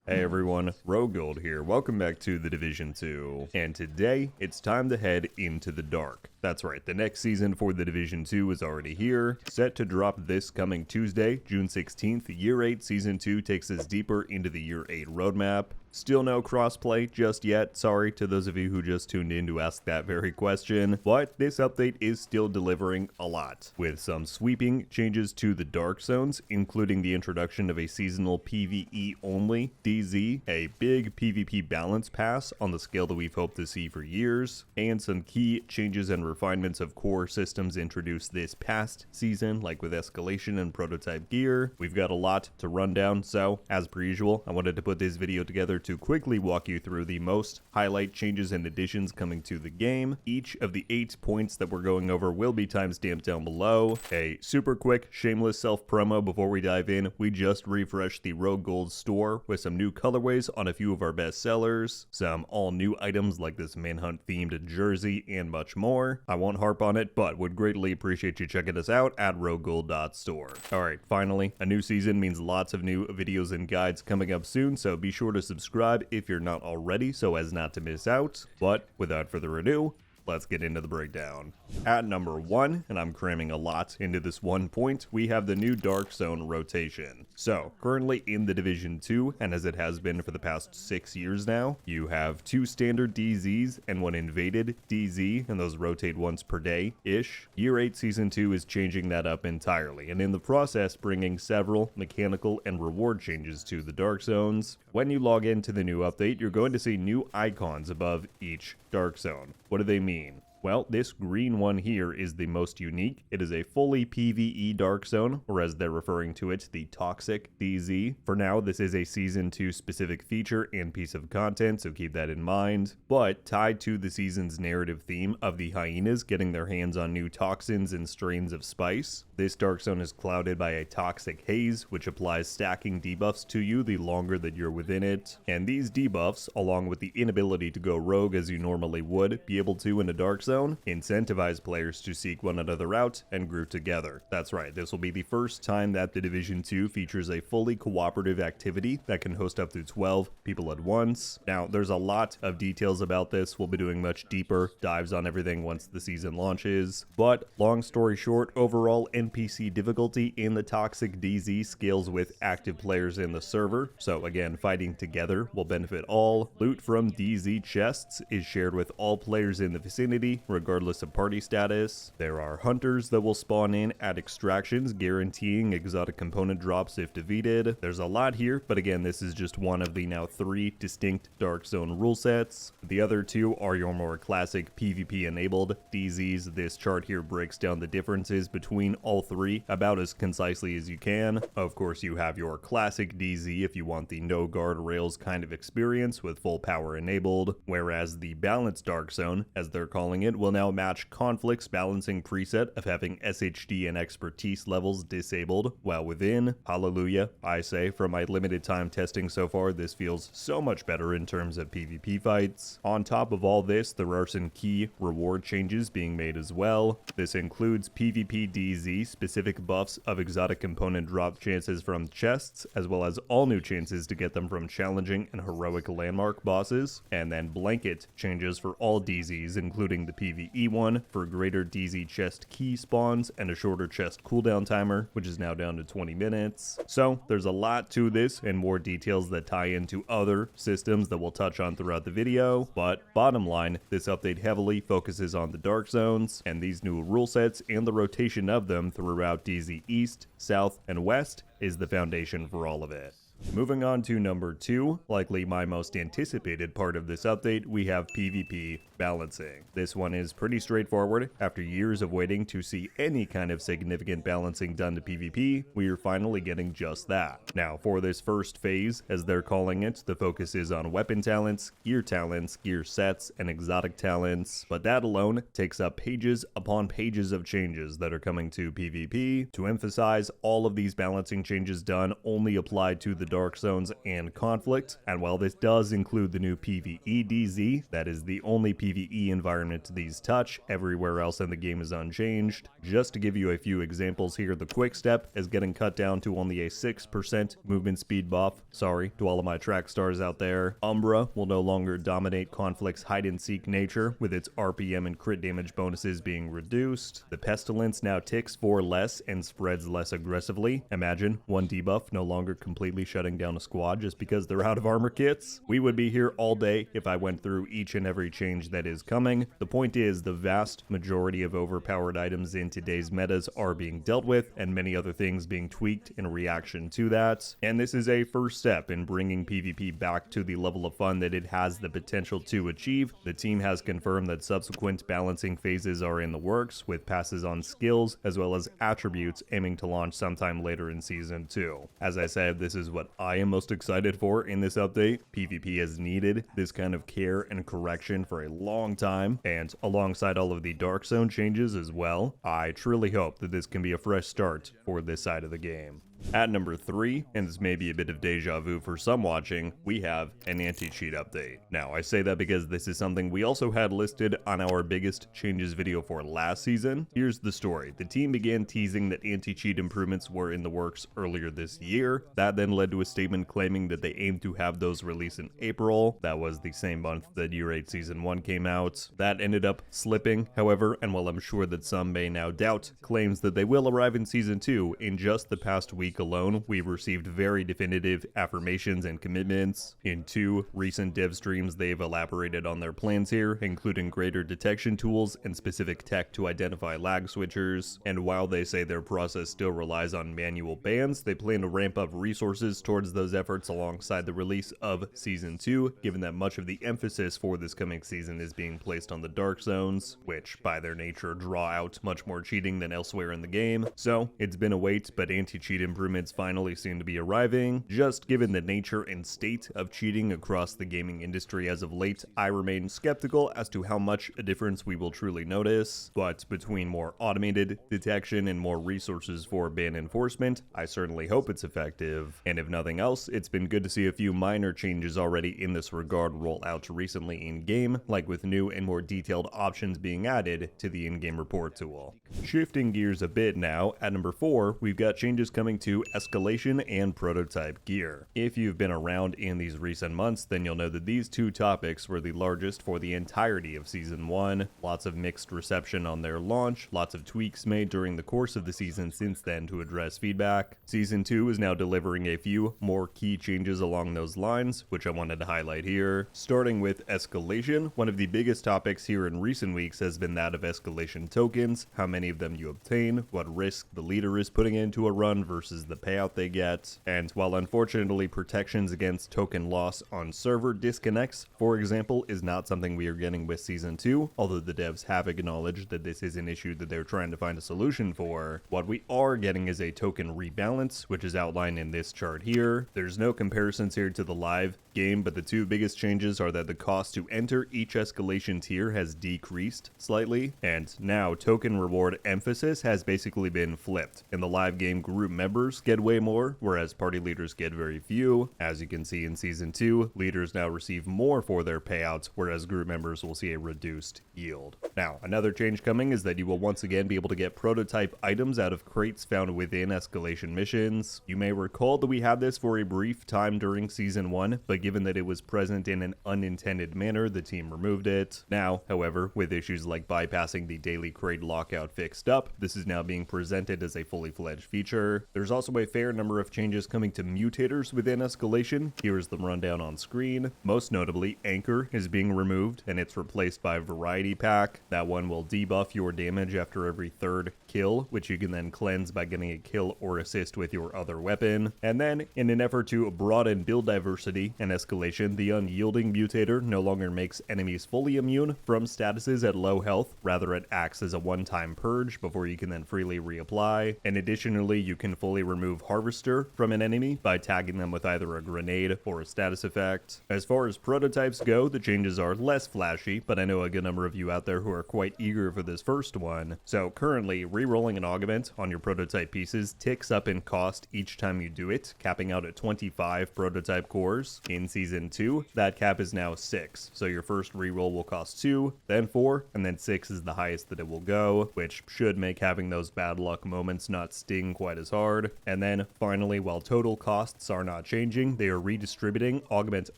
Hey everyone, RogueGold here. Welcome back to the Division 2. And today, it's time to head into the dark. That's right, the next season for the Division 2 is already here, set to drop this coming Tuesday, June 16th. Year 8 Season 2 takes us deeper into the Year 8 roadmap. Still no crossplay just yet, sorry to those of you who just tuned in to ask that very question, but this update is still delivering a lot, with some sweeping changes to the Dark Zones, including the introduction of a seasonal PvE only DZ, a big PvP balance pass on the scale that we've hoped to see for years, and some key changes and refinements of core systems introduced this past season, like with Escalation and Prototype gear. We've got a lot to run down, so as per usual, I wanted to put this video together to quickly walk you through the most highlight changes and additions coming to the game. Each of the 8 points that we're going over will be timestamped down below. A super quick, shameless self-promo before we dive in. We just refreshed the RogueGold store with some new colorways on a few of our best sellers, some all-new items like this Manhunt-themed jersey, and much more. I won't harp on it, but would greatly appreciate you checking us out at RogueGold.store. Alright, finally, a new season means lots of new videos and guides coming up soon, so be sure to subscribe if you're not already so as not to miss out. But without further ado, let's get into the breakdown. At number 1, and I'm cramming a lot into this one point, we have the new Dark Zone rotation. So, currently in the Division 2, and as it has been for the past 6 years now, you have 2 standard DZs and 1 invaded DZ, and those rotate once per day-ish. Year 8 Season 2 is changing that up entirely, and in the process bringing several mechanical and reward changes to the Dark Zones. When you log into the new update, you're going to see new icons above each Dark Zone. What do they mean? Well, this green one here is the most unique. It is a fully PvE Dark Zone, or as they're referring to it, the Toxic DZ. For now, this is a Season 2 specific feature and piece of content, so keep that in mind. But tied to the season's narrative theme of the hyenas getting their hands on new toxins and strains of spice, this Dark Zone is clouded by a toxic haze, which applies stacking debuffs to you the longer that you're within it. And these debuffs, along with the inability to go rogue as you normally would be able to in a Dark Zone, incentivize players to seek one another out and group together. That's right, this will be the first time that the Division 2 features a fully cooperative activity that can host up to 12 people at once. Now, there's a lot of details about this. We'll be doing much deeper dives on everything once the season launches. But long story short, overall NPC difficulty in the Toxic DZ scales with active players in the server. So again, fighting together will benefit all. Loot from DZ chests is shared with all players in the vicinity, regardless of party status. There are hunters that will spawn in at extractions, guaranteeing exotic component drops if defeated. There's a lot here, but again, this is just one of the now 3 distinct Dark Zone rule sets. The other 2 are your more classic PvP enabled DZs. This chart here breaks down the differences between all 3 about as concisely as you can. Of course, you have your classic DZ if you want the no guardrails kind of experience with full power enabled, whereas the balanced Dark Zone, as they're calling it, will now match Conflict's balancing preset of having SHD and expertise levels disabled while within. Hallelujah, I say. For my limited time testing so far, this feels so much better in terms of PvP fights. On top of all this, there are some key reward changes being made as well. This includes PvP DZ specific buffs of exotic component drop chances from chests, as well as all new chances to get them from challenging and heroic landmark bosses, and then blanket changes for all DZs, including the PvE one for greater DZ chest key spawns and a shorter chest cooldown timer, which is now down to 20 minutes. So there's a lot to this and more details that tie into other systems that we'll touch on throughout the video, but bottom line, this update heavily focuses on the Dark Zones, and these new rule sets and the rotation of them throughout DZ East, South, and West is the foundation for all of it. Moving on to number 2, likely my most anticipated part of this update, we have PvP balancing. This one is pretty straightforward. After years of waiting to see any kind of significant balancing done to PvP, we are finally getting just that. Now, for this first phase, as they're calling it, the focus is on weapon talents, gear sets, and exotic talents, but that alone takes up pages upon pages of changes that are coming to PvP. To emphasize, all of these balancing changes done only apply to the the Dark Zones and Conflict, and while this does include the new PvE DZ, that is the only PvE environment these touch. Everywhere else in the game is unchanged. Just to give you a few examples here, the Quick Step is getting cut down to only a 6% movement speed buff. Sorry to all of my track stars out there. Umbra will no longer dominate Conflict's hide-and-seek nature, with its RPM and crit damage bonuses being reduced. The Pestilence now ticks 4 less and spreads less aggressively. Imagine one debuff no longer completely shutting down a squad just because they're out of armor kits. We would be here all day if I went through each and every change that is coming. The point is, the vast majority of overpowered items in today's metas are being dealt with, and many other things being tweaked in reaction to that. And this is a first step in bringing PvP back to the level of fun that it has the potential to achieve. The team has confirmed that subsequent balancing phases are in the works, with passes on skills as well as attributes aiming to launch sometime later in Season 2. As I said, this is what I am most excited for in this update. PvP has needed this kind of care and correction for a long time, and alongside all of the Dark Zone changes as well, I truly hope that this can be a fresh start for this side of the game. At number 3, and this may be a bit of deja vu for some watching, we have an anti-cheat update. Now, I say that because this is something we also had listed on our biggest changes video for last season. Here's the story. The team began teasing that anti-cheat improvements were in the works earlier this year. That then led to a statement claiming that they aimed to have those released in April. That was the same month that Year 8 Season 1 came out. That ended up slipping, however, and while I'm sure that some may now doubt claims that they will arrive in Season 2, in just the past week alone, we've received very definitive affirmations and commitments. In 2 recent dev streams, they've elaborated on their plans here, including greater detection tools and specific tech to identify lag switchers. And while they say their process still relies on manual bans, they plan to ramp up resources towards those efforts alongside the release of Season 2, given that much of the emphasis for this coming season is being placed on the Dark Zones, which by their nature draw out much more cheating than elsewhere in the game. So it's been a wait, but anti-cheat improvements finally seem to be arriving. Just given the nature and state of cheating across the gaming industry as of late, I remain skeptical as to how much a difference we will truly notice, but between more automated detection and more resources for ban enforcement, I certainly hope it's effective. And if nothing else, it's been good to see a few minor changes already in this regard roll out recently in-game, like with new and more detailed options being added to the in-game report tool. Shifting gears a bit now, at number 4, we've got changes coming to Escalation and Prototype gear. If you've been around in these recent months, then you'll know that these 2 topics were the largest for the entirety of Season 1. Lots of mixed reception on their launch, lots of tweaks made during the course of the season since then to address feedback. Season 2 is now delivering a few more key changes along those lines, which I wanted to highlight here. Starting with Escalation, one of the biggest topics here in recent weeks has been that of escalation tokens, how many of them you obtain, what risk the leader is putting into a run versus the payout they get, and while unfortunately protections against token loss on server disconnects, for example, is not something we are getting with Season 2, although the devs have acknowledged that this is an issue that they're trying to find a solution for, what we are getting is a token rebalance, which is outlined in this chart here. There's no comparisons here to the live game, but the 2 biggest changes are that the cost to enter each escalation tier has decreased slightly, and now token reward emphasis has basically been flipped. In the live game, group members get way more, whereas party leaders get very few. As you can see in Season 2, leaders now receive more for their payouts, whereas group members will see a reduced yield. Now, another change coming is that you will once again be able to get prototype items out of crates found within escalation missions. You may recall that we had this for a brief time during Season 1, but given that it was present in an unintended manner, the team removed it. Now, however, with issues like bypassing the daily crate lockout fixed up, this is now being presented as a fully fledged feature. There's also a fair number of changes coming to mutators within Escalation. Here's the rundown on screen. Most notably, Anchor is being removed, and it's replaced by Variety Pack. That one will debuff your damage after every 3rd kill, which you can then cleanse by getting a kill or assist with your other weapon. And then, in an effort to broaden build diversity and Escalation, the Unyielding Mutator no longer makes enemies fully immune from statuses at low health, rather it acts as a one-time purge before you can then freely reapply. And additionally, you can fully remove Harvester from an enemy by tagging them with either a grenade or a status effect. As far as prototypes go, the changes are less flashy, but I know a good number of you out there who are quite eager for this first one. So currently, re-rolling an augment on your prototype pieces ticks up in cost each time you do it, capping out at 25 prototype cores. In Season 2, that cap is now 6, so your first re-roll will cost 2, then 4, and then 6 is the highest that it will go, which should make having those bad luck moments not sting quite as hard. And then finally, while total costs are not changing, they are redistributing augment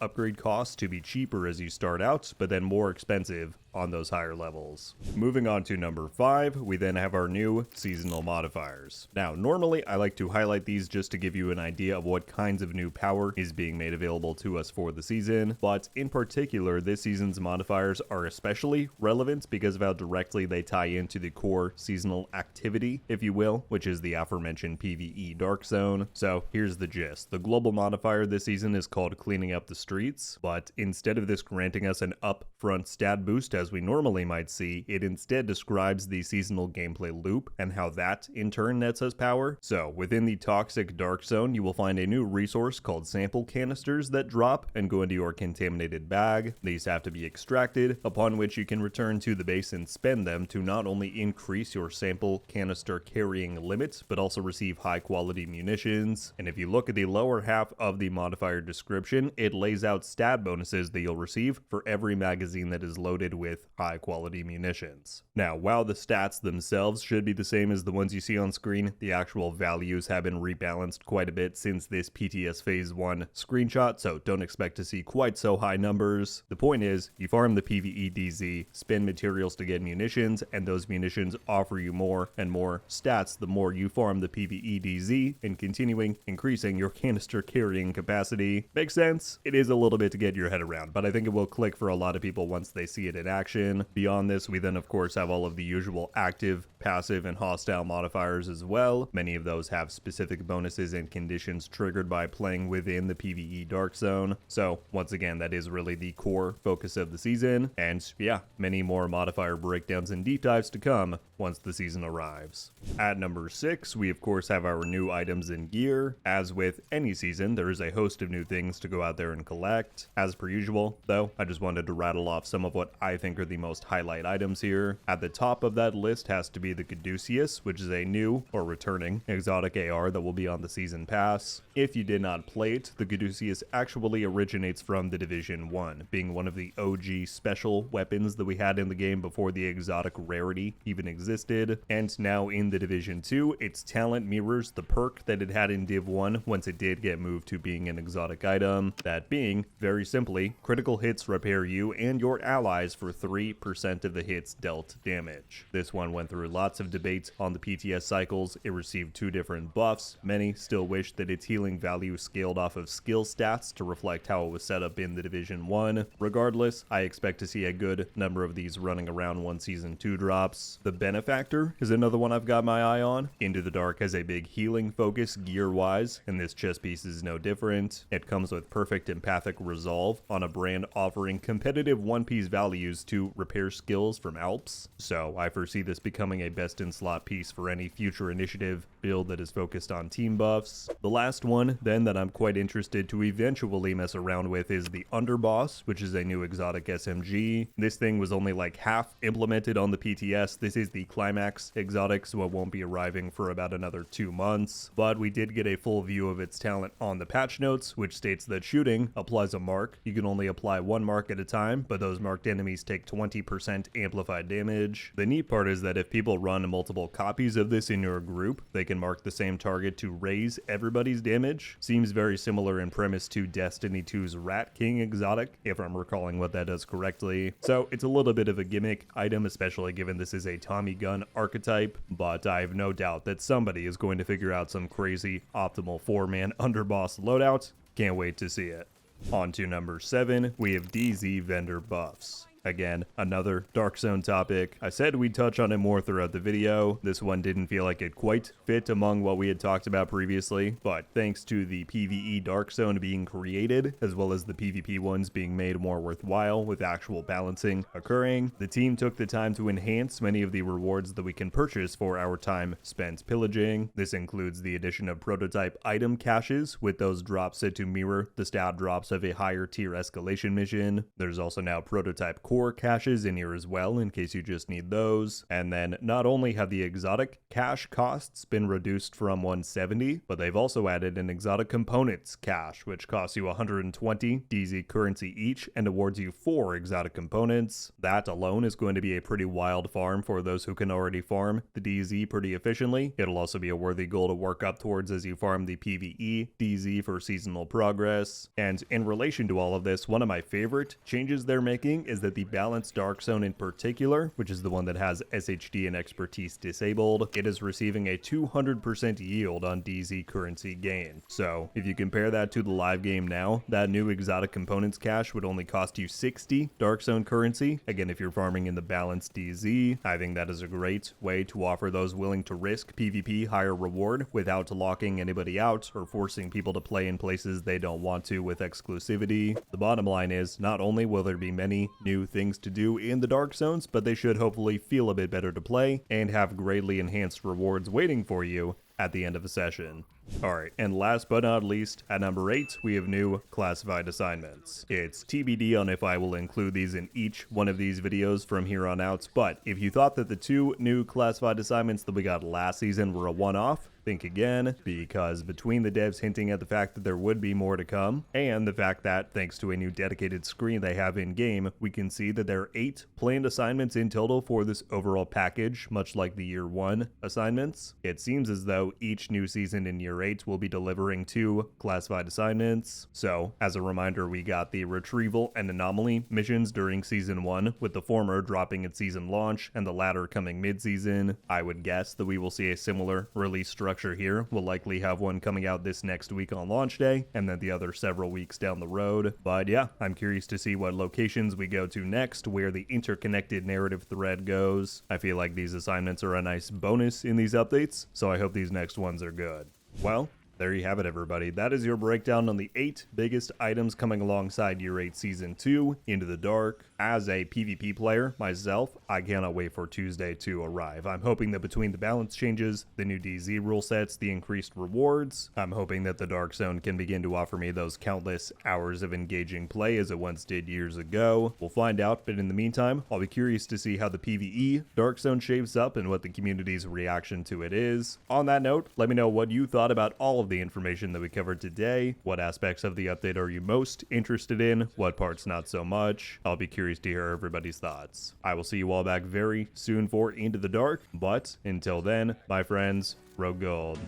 upgrade costs to be cheaper as you start out, but then more expensive on those higher levels. Moving on to number 5, we then have our new seasonal modifiers. Now, normally I like to highlight these just to give you an idea of what kinds of new power is being made available to us for the season, but in particular, this season's modifiers are especially relevant because of how directly they tie into the core seasonal activity, if you will, which is the aforementioned PvE Dark Zone. So here's the gist. The global modifier this season is called Cleaning Up the Streets, but instead of this granting us an upfront stat boost as we normally might see, it instead describes the seasonal gameplay loop and how that in turn nets us power. So within the Toxic Dark Zone, you will find a new resource called sample canisters that drop and go into your contaminated bag. These have to be extracted, upon which you can return to the base and spend them to not only increase your sample canister carrying limit, but also receive high quality munitions. And if you look at the lower half of the modifier description, it lays out stat bonuses that you'll receive for every magazine that is loaded with high quality munitions. Now, while the stats themselves should be the same as the ones you see on screen, the actual values have been rebalanced quite a bit since this PTS Phase 1 screenshot, so don't expect to see quite so high numbers. The point is, you farm the PvE DZ, spend materials to get munitions, and those munitions offer you more and more stats the more you farm the PvE DZ, and continuing increasing your canister carrying capacity. Makes sense? It is a little bit to get your head around, but I think it will click for a lot of people once they see it in action. Beyond this, we then of course have all of the usual active, passive, and hostile modifiers as well. Many of those have specific bonuses and conditions triggered by playing within the PvE Dark Zone. So once again, that is really the core focus of the season, and yeah, many more modifier breakdowns and deep dives to come once the season arrives. At number 6, we of course have our new items and gear. As with any season, there is a host of new things to go out there and collect. As per usual, though, I just wanted to rattle off some of what I think are the most highlight items here. At the top of that list has to be the Caduceus, which is a new or returning exotic AR that will be on the season pass. If you did not play it, the Caduceus actually originates from the Division 1, being one of the OG special weapons that we had in the game before the exotic rarity even existed. And now in the Division 2, its talent mirrors the perk that it had in Div 1 once it did get moved to being an exotic item. That being, very simply, critical hits repair you and your allies for 3% of the hits dealt damage. This one went through lots of debate on the PTS cycles. It received 2 different buffs. Many still wish that its healing value scaled off of skill stats to reflect how it was set up in the Division 1. Regardless, I expect to see a good number of these running around once Season 2 drops. The Benefactor is another one I've got my eye on. Into the Dark has a big healing focus gear-wise, and this chest piece is no different. It comes with perfect empathic resolve on a brand offering competitive one-piece values to repair skills from Alps, so I foresee this becoming a best-in-slot piece for any future initiative build that is focused on team buffs. The last one, then, that I'm quite interested to eventually mess around with is the Underboss, which is a new exotic SMG. This thing was only like half implemented on the PTS. This is the Climax exotic, so it won't be arriving for about another 2 months, but we did get a full view of its talent on the patch notes, which states that shooting applies a mark. You can only apply 1 mark at a time, but those marked enemies take 20% amplified damage. The neat part is that if people run multiple copies of this in your group, they can mark the same target to raise everybody's damage. Seems very similar in premise to Destiny 2's Rat King exotic, if I'm recalling what that does correctly. So it's a little bit of a gimmick item, especially given this is a Tommy gun archetype, but I have no doubt that somebody is going to figure out some crazy optimal 4-man underboss loadout. Can't wait to see it. On to number 7, we have DZ vendor buffs. Again, another Dark Zone topic. I said we'd touch on it more throughout the video. This one didn't feel like it quite fit among what we had talked about previously, but thanks to the PvE Dark Zone being created, as well as the PvP ones being made more worthwhile with actual balancing occurring, the team took the time to enhance many of the rewards that we can purchase for our time spent pillaging. This includes the addition of prototype item caches, with those drops said to mirror the stat drops of a higher tier escalation mission. There's also now prototype core caches in here as well, in case you just need those. And then not only have the exotic cache costs been reduced from 170, but they've also added an exotic components cache, which costs you 120 DZ currency each and awards you 4 exotic components. That alone is going to be a pretty wild farm for those who can already farm the DZ pretty efficiently. It'll also be a worthy goal to work up towards as you farm the PvE DZ for seasonal progress. And in relation to all of this, one of my favorite changes they're making is that the balanced Dark Zone in particular, which is the one that has SHD and expertise disabled, it is receiving a 200% yield on DZ currency gain. So if you compare that to the live game now, that new exotic components cache would only cost you 60 Dark Zone currency. Again, if you're farming in the balanced DZ, I think that is a great way to offer those willing to risk PvP higher reward without locking anybody out or forcing people to play in places they don't want to with exclusivity. The bottom line is, not only will there be many new things to do in the Dark Zones, but they should hopefully feel a bit better to play and have greatly enhanced rewards waiting for you at the end of a session. Alright, and last but not least, at number 8, we have new classified assignments. It's TBD on if I will include these in each one of these videos from here on out, but if you thought that the 2 new classified assignments that we got last season were a one-off, think again, because between the devs hinting at the fact that there would be more to come, and the fact that, thanks to a new dedicated screen they have in-game, we can see that there are 8 planned assignments in total for this overall package, much like the Year 1 assignments. It seems as though each new season in Year 8 will be delivering 2 classified assignments. So, as a reminder, we got the Retrieval and Anomaly missions during Season 1, with the former dropping at season launch and the latter coming mid-season. I would guess that we will see a similar release structure here. We'll likely have one coming out this next week on launch day, and then the other several weeks down the road. But yeah, I'm curious to see what locations we go to next, where the interconnected narrative thread goes. I feel like these assignments are a nice bonus in these updates, so I hope these next ones are good. Well, there you have it, everybody. That is your breakdown on the 8 biggest items coming alongside Year 8 Season 2, Into the Dark. As a PvP player myself, I cannot wait for Tuesday to arrive. I'm hoping that between the balance changes, the new DZ rule sets, the increased rewards, I'm hoping that the Dark Zone can begin to offer me those countless hours of engaging play as it once did years ago. We'll find out, but in the meantime, I'll be curious to see how the PvE Dark Zone shapes up and what the community's reaction to it is. On that note, let me know what you thought about all of the information that we covered today. What aspects of the update are you most interested in? What parts not so much? I'll be curious to hear everybody's thoughts. I will see you all back very soon for Into the Dark, but until then, my friends, RogueGold.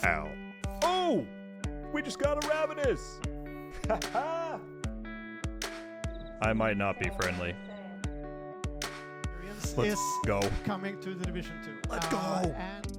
Ow. Oh! We just got a Ravenous! Haha! I might not be friendly. Let's go. Coming to the Division 2. Let's go! And